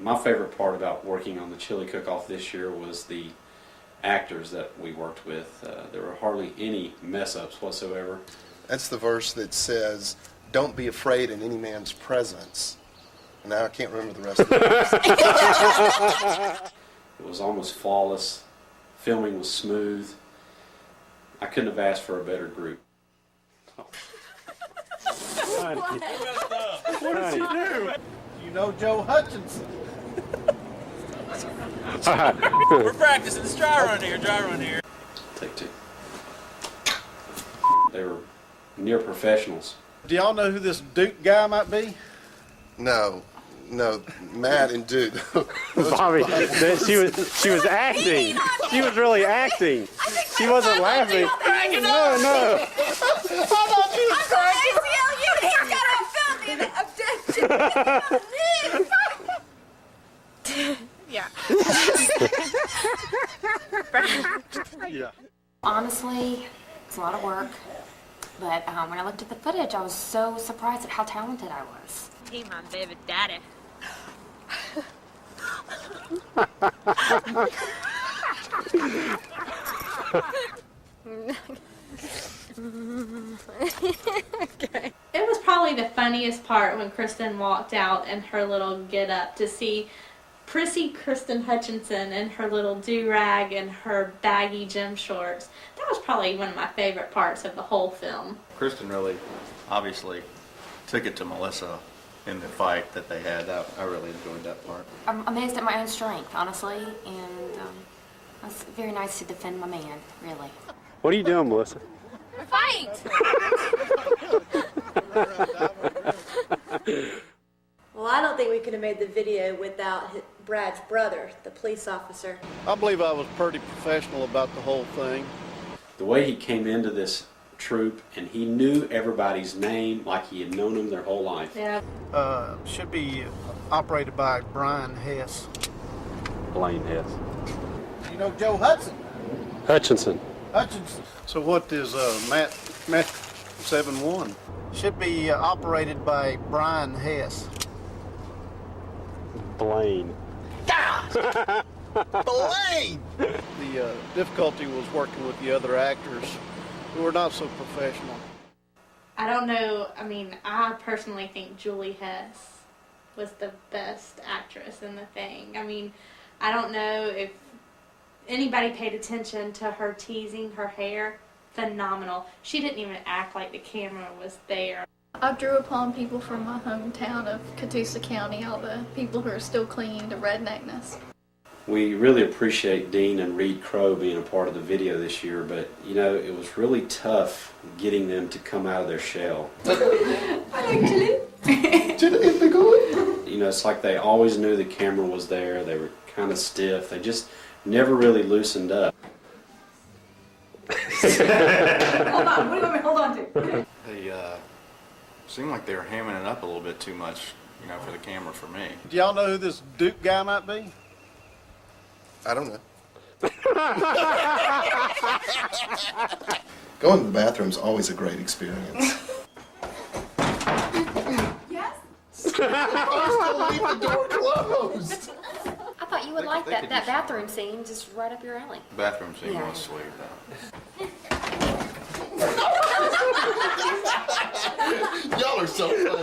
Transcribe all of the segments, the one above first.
My favorite part about working on the chili cook-off this year was the actors that we worked with. There were hardly any mess-ups whatsoever. That's the verse that says, "Don't be afraid in any man's presence." Now I can't remember the rest of it. It was almost flawless. Filming was smooth. I couldn't have asked for a better group. What did you do? You know Joe Hutchinson. We're practicing this dry run here, Take two. They were near professionals. Do y'all know who this Duke guy might be? No, Matt and Duke. Bobby, she was acting. She was really acting. She wasn't laughing. No. Yeah. Yeah. Honestly, it's a lot of work. But when I looked at the footage, I was so surprised at how talented I was. He my baby daddy. Okay. It was probably the funniest part when Kristen walked out in her little get-up to see prissy Kristen Hutchinson in her little do-rag and her baggy gym shorts. That was probably one of my favorite parts of the whole film. Kristen really, obviously, took it to Melissa in the fight that they had. I really enjoyed that part. I'm amazed at my own strength, honestly, and it's very nice to defend my man, really. What are you doing, Melissa? We're fighting! Well, I don't think we could have made the video without Brad's brother, the police officer. I believe I was pretty professional about the whole thing. The way he came into this troupe and he knew everybody's name like he had known them their whole life. Yeah. Should be operated by Brian Hess. Blaine Hess. You know Joe Hudson? Hutchinson. Hutchinson. So what is Matt 7-1? Should be operated by Brian Hess. Blaine. Blaine! The difficulty was working with the other actors who were not so professional. I don't know, I personally think Julie Hess was the best actress in the thing. I don't know if anybody paid attention to her teasing her hair. Phenomenal. She didn't even act like the camera was there. I drew upon people from my hometown of Catoosa County, all the people who are still clinging to redneckness. We really appreciate Dean and Reed Crow being a part of the video this year, but it was really tough getting them to come out of their shell. I like chili. Chili. It's like they always knew the camera was there. They were kind of stiff. They just never really loosened up. Hold on, what do you want me to hold on to? They seemed like they were hamming it up a little bit too much, for the camera for me. Do y'all know who this Duke guy might be? I don't know. Going to the bathroom's always a great experience. Yes? Still leave the door closed. I thought you would like that bathroom scene, just right up your alley. The bathroom scene Yeah. was sweet, though. Y'all are so funny.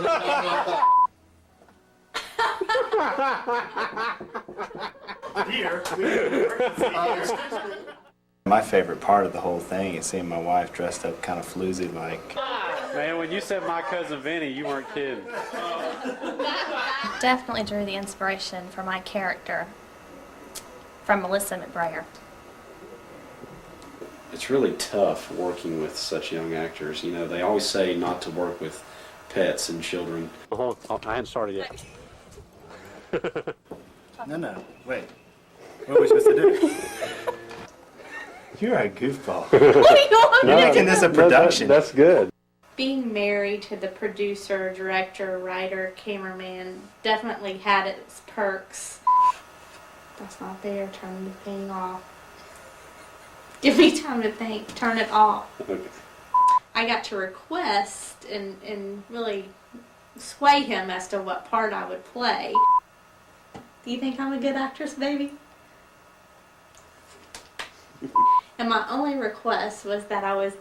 My favorite part of the whole thing is seeing my wife dressed up kind of floozy like. Man, when you said my cousin Vinny, you weren't kidding. Definitely drew the inspiration for my character from Melissa McBrayer. It's really tough working with such young actors. They always say not to work with pets and children. Oh, I hadn't started yet. No, wait. What are we supposed to do? You're a goofball. You're making this a production. That's good. Being married to the producer, director, writer, cameraman definitely had its perks. That's not there. Turn the thing off. Give me time to think. Turn it off. Okay. I got to request and really sway him as to what part I would play. Do you think I'm a good actress, baby? And my only request was that I was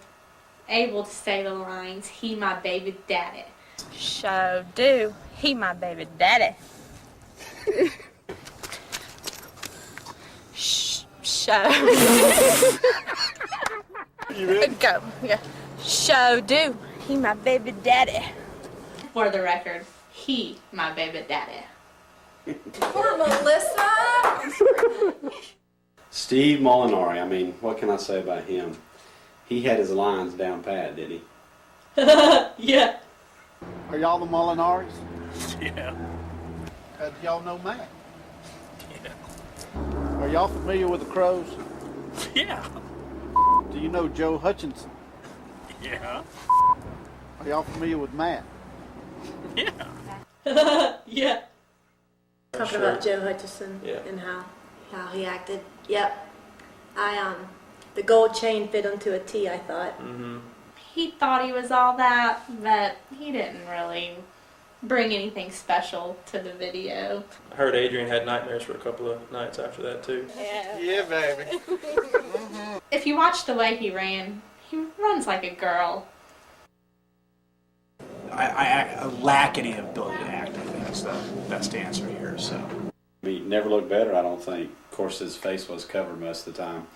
able to say the lines, "He my baby daddy." Show do. He my baby daddy. Show. You ready? Go. Yeah. Show do. He my baby daddy. For the record, he my baby daddy. Poor Melissa. Steve Molinari, I mean, what can I say about him? He had his lines down pat, did he? Yeah. Are y'all the Molinaris? Yeah. Do y'all know Matt? Are y'all familiar with the Crows? Yeah. Do you know Joe Hutchinson? Yeah. Are y'all familiar with Matt? Yeah. Yeah. Talking Sure. about Joe Hutchison Yeah. and how he acted. Yep. The gold chain fit him to a T, I thought. He thought he was all that, but he didn't really bring anything special to the video. I heard Adrian had nightmares for a couple of nights after that too. Yeah, baby. If you watch the way he runs like a girl. I lack any ability to act. I think that's the best answer here. So. He never looked better, I don't think. Of course, his face was covered most of the time.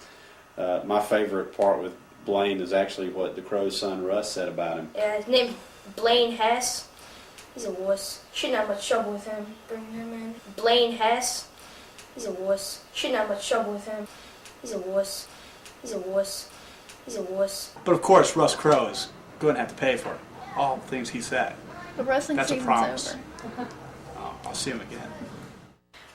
My favorite part with Blaine is actually what the Crow's son Russ said about him. Yeah, his name Blaine Hess. He's a wuss. Shouldn't have much trouble with him. Bring him in. Blaine Hess. He's a wuss. Shouldn't have much trouble with him. He's a wuss. He's a wuss. He's a wuss. But of course, Russ Crowe is going to have to pay for all the things he said. The wrestling That's a season's promise. over. I'll see him again.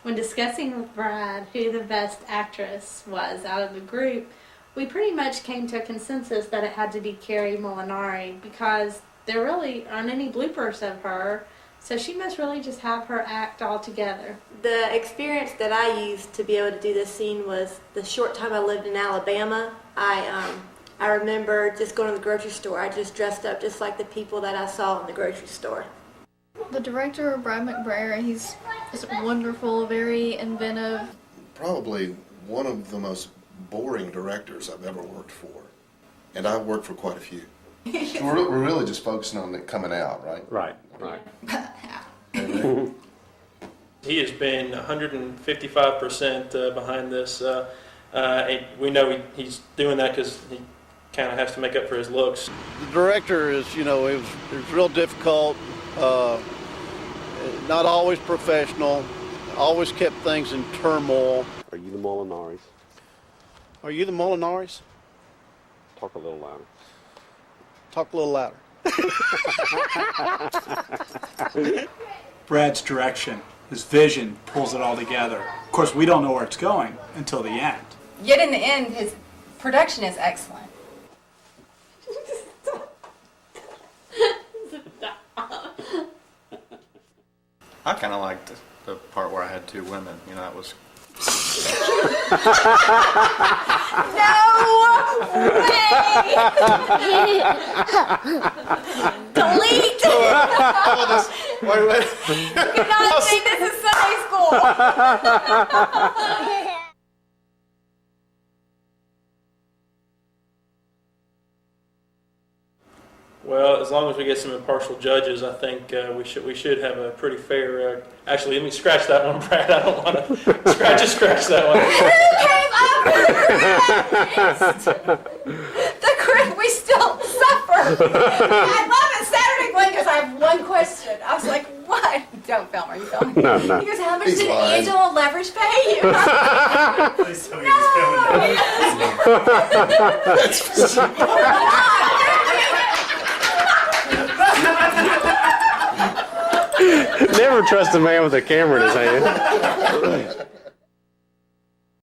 When discussing with Brad who the best actress was out of the group, we pretty much came to a consensus that it had to be Carrie Molinari because there really aren't any bloopers of her, so she must really just have her act all together. The experience that I used to be able to do this scene was the short time I lived in Alabama. I remember just going to the grocery store. I just dressed up just like the people that I saw in the grocery store. The director, Brad McBrayer, he's just wonderful, very inventive. Probably one of the most boring directors I've ever worked for. And I've worked for quite a few. We're really just focusing on it coming out, right? Right, right. He has been 155% behind this. And we know he's doing that because he kind of has to make up for his looks. The director is, it was real difficult. Not always professional. Always kept things in turmoil. Are you the Molinaris? Are you the Molinaris? Talk a little louder. Talk a little louder. Brad's direction, his vision pulls it all together. Of course, we don't know where it's going until the end. Yet in the end, his production is excellent. I kind of liked the part where I had two women. You know, that was. No way! Delete! Wait. You cannot say this is Sunday school. Well, as long as we get some impartial judges, I think we should have a pretty fair. Actually, let me scratch that one, Brad. I don't want to scratch that one. The grid, we still suffer. I love it. Saturday Glenn goes, I have one question. I was like, what? Don't film. Are you filming? No. He goes, how much He's did lying. Angela Leverage pay you? Please tell me he's filming Never trust a man with a camera in his hand.